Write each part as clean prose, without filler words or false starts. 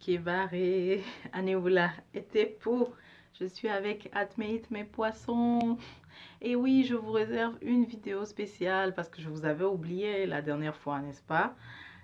Kebare, Anéoula, et pour. Je suis avec Atmeit, mes poissons. Et oui, je vous réserve une vidéo spéciale parce que je vous avais oublié la dernière fois, n'est-ce pas?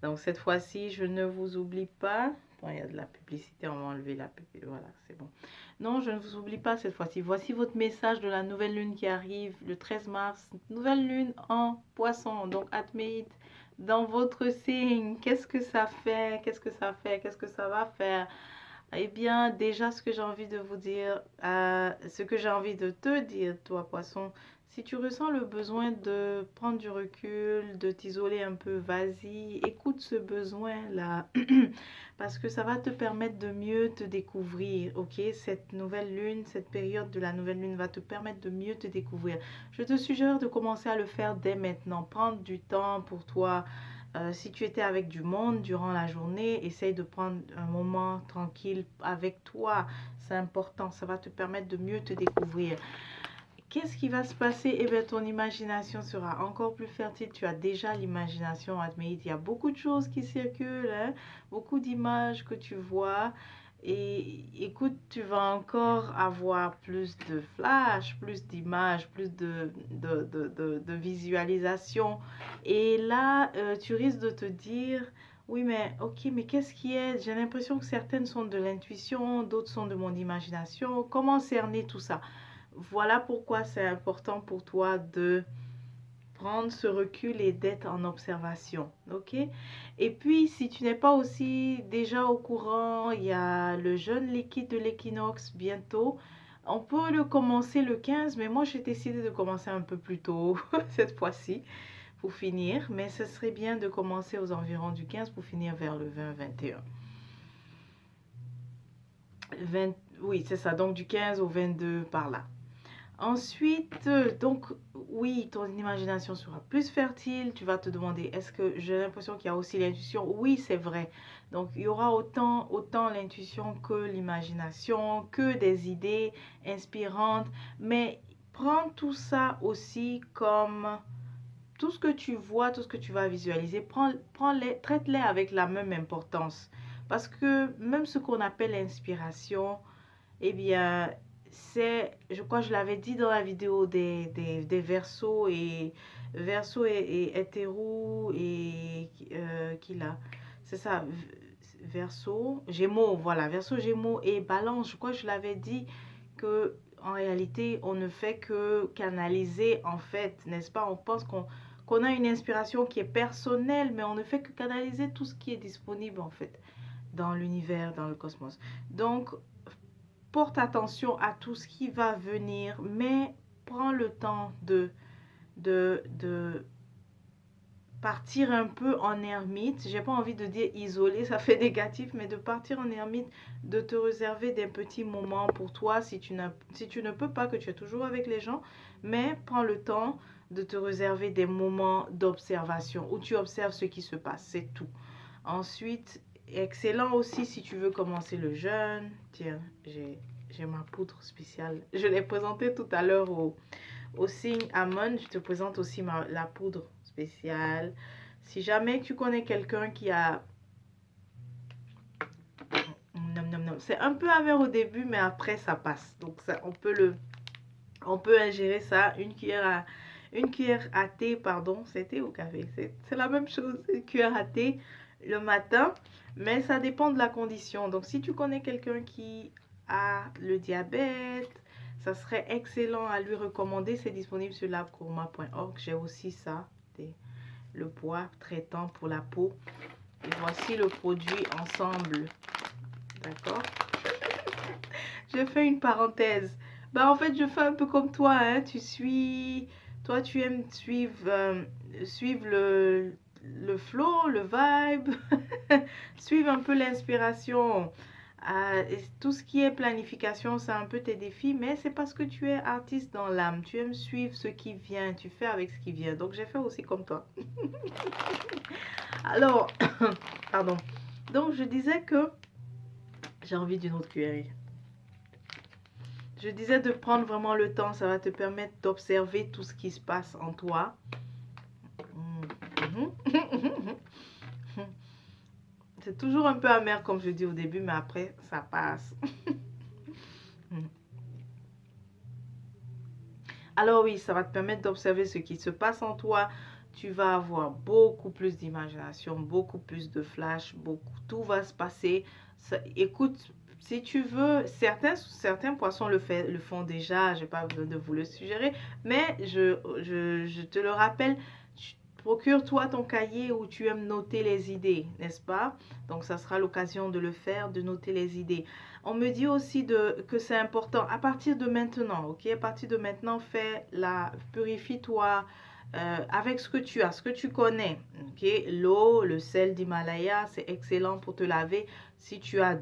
Donc cette fois-ci, je ne vous oublie pas. Bon, il y a de la publicité, on va enlever la publicité. Voilà, c'est bon. Non, je ne vous oublie pas cette fois-ci. Voici votre message de la nouvelle lune qui arrive le 13 mars. Nouvelle lune en poisson. Donc Atmeit, dans votre signe, qu'est-ce que ça fait? Qu'est-ce que ça fait? Qu'est-ce que ça va faire? Eh bien, déjà, ce que j'ai envie de vous dire, ce que j'ai envie de te dire, toi, poisson, si tu ressens le besoin de prendre du recul, de t'isoler un peu, vas-y, écoute ce besoin-là, parce que ça va te permettre de mieux te découvrir, ok? Cette nouvelle lune, cette période de la nouvelle lune va te permettre de mieux te découvrir. Je te suggère de commencer à le faire dès maintenant, prendre du temps pour toi. Si tu étais avec du monde durant la journée, essaye de prendre un moment tranquille avec toi. C'est important, ça va te permettre de mieux te découvrir. Qu'est-ce qui va se passer? Eh bien, ton imagination sera encore plus fertile. Tu as déjà l'imagination, Admit. Il y a beaucoup de choses qui circulent, hein? Beaucoup d'images que tu vois. Et écoute, tu vas encore avoir plus de flash, plus d'images, plus de visualisation. Et là, tu risques de te dire, oui, mais ok, mais qu'est-ce qui est? J'ai l'impression que certaines sont de l'intuition, d'autres sont de mon imagination. Comment cerner tout ça? Voilà pourquoi c'est important pour toi de prendre ce recul et d'être en observation, ok? Et puis, si tu n'es pas aussi déjà au courant, il y a le jeûne liquide de l'équinoxe bientôt. On peut le commencer le 15, mais moi j'ai décidé de commencer un peu plus tôt cette fois-ci pour finir. Mais ce serait bien de commencer aux environs du 15 pour finir vers le 20-21. 20, oui, c'est ça, donc du 15 au 22 par là. Ensuite, donc oui, ton imagination sera plus fertile. Tu vas te demander, est-ce que j'ai l'impression qu'il y a aussi l'intuition? Oui, c'est vrai. Donc il y aura autant l'intuition que l'imagination, que des idées inspirantes. Mais prends tout ça aussi comme tout ce que tu vois, tout ce que tu vas visualiser, prends-les, traite-les avec la même importance. Parce que même ce qu'on appelle l'inspiration, eh bien, je crois que je l'avais dit dans la vidéo des versos et hétéros et qui là, c'est ça, verso, gémeaux, voilà, verso, gémeaux et balance. Je crois que je l'avais dit que en réalité, on ne fait que canaliser en fait, n'est-ce pas? On pense qu'on a une inspiration qui est personnelle, mais on ne fait que canaliser tout ce qui est disponible en fait dans l'univers, dans le cosmos. Donc, porte attention à tout ce qui va venir, mais prends le temps de partir un peu en ermite. J'ai pas envie de dire isolé, ça fait négatif, mais de partir en ermite, de te réserver des petits moments pour toi si tu ne peux pas, que tu es toujours avec les gens, mais prends le temps de te réserver des moments d'observation où tu observes ce qui se passe, c'est tout. Ensuite, excellent aussi si tu veux commencer le jeûne. Tiens, j'ai ma poudre spéciale. Je l'ai présentée tout à l'heure au signe Amon. Je te présente aussi la poudre spéciale. Si jamais tu connais quelqu'un qui a... C'est un peu amer au début, mais après ça passe. Donc ça, on peut ingérer ça, une cuillère à thé, pardon, c'est thé ou café, c'est la même chose, une cuillère à thé le matin, mais ça dépend de la condition. Donc si tu connais quelqu'un qui a le diabète, ça serait excellent à lui recommander. C'est disponible sur labcourma.org. J'ai aussi ça, le bois traitant pour la peau. Et voici le produit ensemble. D'accord? Je fais une parenthèse. Bah en fait, je fais un peu comme toi, hein. Toi tu aimes suivre le flow, le vibe, suivre un peu l'inspiration. Tout ce qui est planification, c'est un peu tes défis, mais c'est parce que tu es artiste dans l'âme. Tu aimes suivre ce qui vient, tu fais avec ce qui vient. Donc j'ai fait aussi comme toi. Alors, pardon. Donc je disais que j'ai envie d'une autre cuillère. Je disais de prendre vraiment le temps, ça va te permettre d'observer tout ce qui se passe en toi. C'est toujours un peu amer, comme je dis au début, mais après, ça passe. Alors oui, ça va te permettre d'observer ce qui se passe en toi. Tu vas avoir beaucoup plus d'imagination, beaucoup plus de flash, beaucoup, tout va se passer. Écoute, si tu veux, certains poissons le font déjà, je n'ai pas besoin de vous le suggérer, mais je te le rappelle, procure-toi ton cahier où tu aimes noter les idées, n'est-ce pas? Donc ça sera l'occasion de le faire, de noter les idées. On me dit aussi que c'est important à partir de maintenant, ok? À partir de maintenant, purifie-toi avec ce que tu as, ce que tu connais, ok? L'eau, le sel d'Himalaya, c'est excellent pour te laver. Si tu as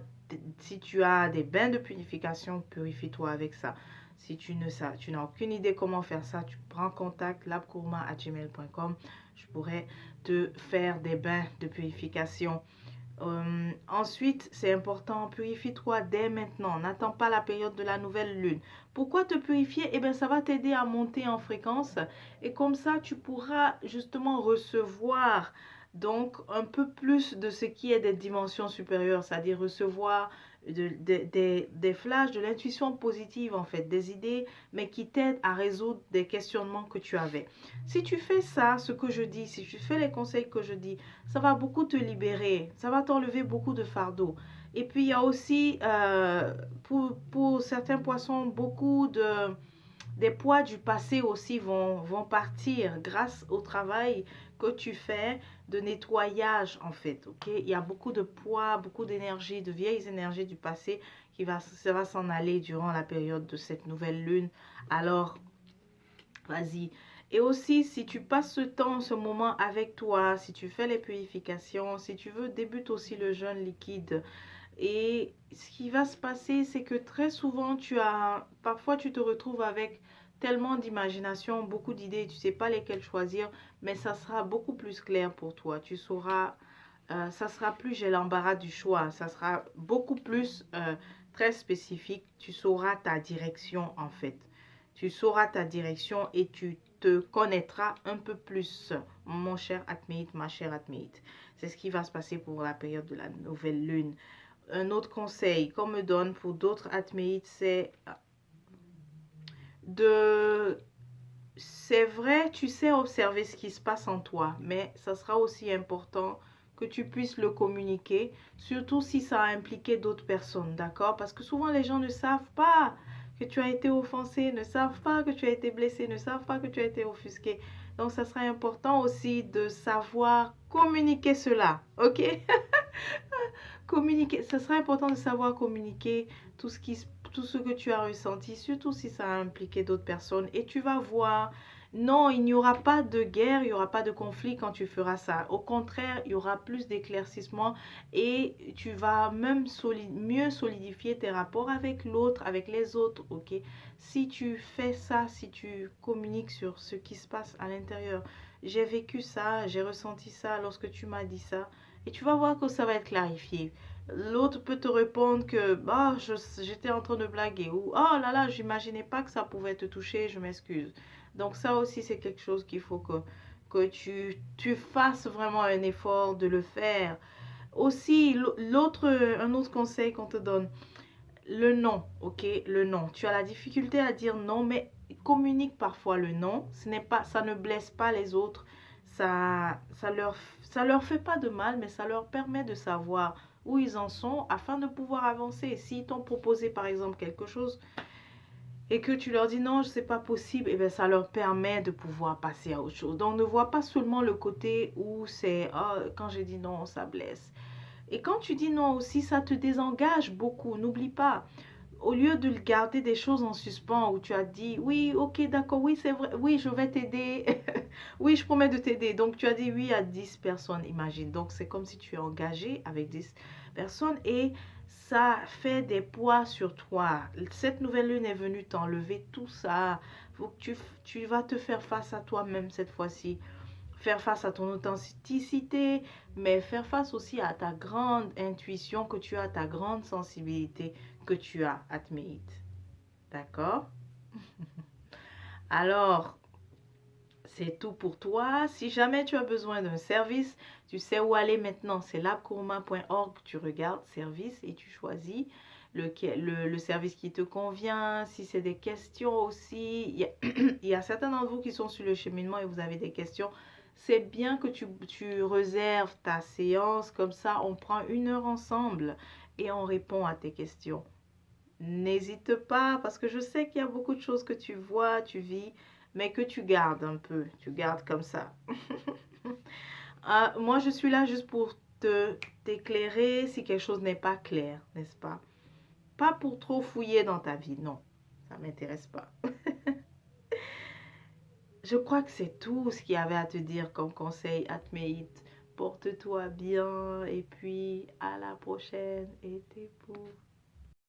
des bains de purification, purifie-toi avec ça. Si tu n'as aucune idée comment faire ça, tu prends contact labcourma@gmail.com. Je pourrais te faire des bains de purification. Ensuite, c'est important, purifie-toi dès maintenant. N'attends pas la période de la nouvelle lune. Pourquoi te purifier? Eh bien, ça va t'aider à monter en fréquence et comme ça, tu pourras justement recevoir donc un peu plus de ce qui est des dimensions supérieures, c'est-à-dire recevoir des flashs, de l'intuition positive en fait, des idées, mais qui t'aident à résoudre des questionnements que tu avais. Si tu fais ça, ce que je dis, si tu fais les conseils que je dis, ça va beaucoup te libérer, ça va t'enlever beaucoup de fardeau. Et puis il y a aussi, pour certains poissons, des poids du passé aussi vont partir grâce au travail que tu fais de nettoyage en fait. Ok, il y a beaucoup de poids, beaucoup d'énergie, de vieilles énergies du passé ça va s'en aller durant la période de cette nouvelle lune. Alors, vas-y. Et aussi, si tu passes ce temps, ce moment avec toi, si tu fais les purifications, si tu veux, débute aussi le jeûne liquide. Et ce qui va se passer, c'est que très souvent, parfois tu te retrouves avec tellement d'imagination, beaucoup d'idées, tu ne sais pas lesquelles choisir, mais ça sera beaucoup plus clair pour toi. Tu sauras, ça sera plus j'ai l'embarras du choix, ça sera beaucoup plus très spécifique. Tu sauras ta direction en fait. Tu sauras ta direction et tu te connaîtras un peu plus, mon cher Atméite, ma chère Atméite. C'est ce qui va se passer pour la période de la nouvelle lune. Un autre conseil qu'on me donne pour d'autres atméites, de... C'est vrai, tu sais observer ce qui se passe en toi, mais ça sera aussi important que tu puisses le communiquer, surtout si ça a impliqué d'autres personnes, d'accord? Parce que souvent les gens ne savent pas que tu as été offensé, ne savent pas que tu as été blessé, ne savent pas que tu as été offusqué. Donc ça sera important aussi de savoir communiquer cela, ok? Communiquer, ça sera important de savoir communiquer tout ce que tu as ressenti, surtout si ça a impliqué d'autres personnes. Et tu vas voir, non, il n'y aura pas de guerre, il n'y aura pas de conflit quand tu feras ça. Au contraire, il y aura plus d'éclaircissement et tu vas même mieux solidifier tes rapports avec l'autre, avec les autres, ok? Si tu fais ça, si tu communiques sur ce qui se passe à l'intérieur, j'ai vécu ça, j'ai ressenti ça lorsque tu m'as dit ça. Et tu vas voir que ça va être clarifié. L'autre peut te répondre que bah, j'étais en train de blaguer ou oh là là, j'imaginais pas que ça pouvait te toucher, je m'excuse. Donc ça aussi, c'est quelque chose qu'il faut que tu fasses vraiment un effort de le faire. Aussi, un autre conseil qu'on te donne, le non, ok? Le non. Tu as la difficulté à dire non, mais communique parfois le non. Ça ne blesse pas les autres. Ça leur fait pas de mal, mais ça leur permet de savoir où ils en sont afin de pouvoir avancer. S'ils t'ont proposé par exemple quelque chose et que tu leur dis non, c'est pas possible, et bien ça leur permet de pouvoir passer à autre chose. Donc ne vois pas seulement le côté où c'est oh, quand j'ai dit non, ça blesse. Et quand tu dis non aussi, ça te désengage beaucoup. N'oublie pas, au lieu de garder des choses en suspens où tu as dit oui, ok, d'accord, oui, c'est vrai, oui, je vais t'aider, oui, je promets de t'aider. Donc tu as dit oui à 10 personnes, imagine. Donc c'est comme si tu es engagé avec 10 personnes et ça fait des poids sur toi. Cette nouvelle lune est venue t'enlever tout ça. Faut que tu vas te faire face à toi-même cette fois-ci. Faire face à ton authenticité, mais faire face aussi à ta grande intuition que tu as, ta grande sensibilité que tu as, Atméite. D'accord? Alors, c'est tout pour toi. Si jamais tu as besoin d'un service, tu sais où aller maintenant. C'est labcourma.org. Tu regardes service et tu choisis le service qui te convient. Si c'est des questions aussi, il y a certains d'entre vous qui sont sur le cheminement et vous avez des questions. C'est bien que tu réserves ta séance. Comme ça, on prend 1 heure ensemble et on répond à tes questions. N'hésite pas parce que je sais qu'il y a beaucoup de choses que tu vois, tu vis, mais que tu gardes un peu. Tu gardes comme ça. Moi, je suis là juste pour t'éclairer si quelque chose n'est pas clair, n'est-ce pas? Pas pour trop fouiller dans ta vie, non. Ça ne m'intéresse pas. Je crois que c'est tout ce qu'il y avait à te dire comme conseil, Atmeït. Porte-toi bien et puis à la prochaine et t'épouse.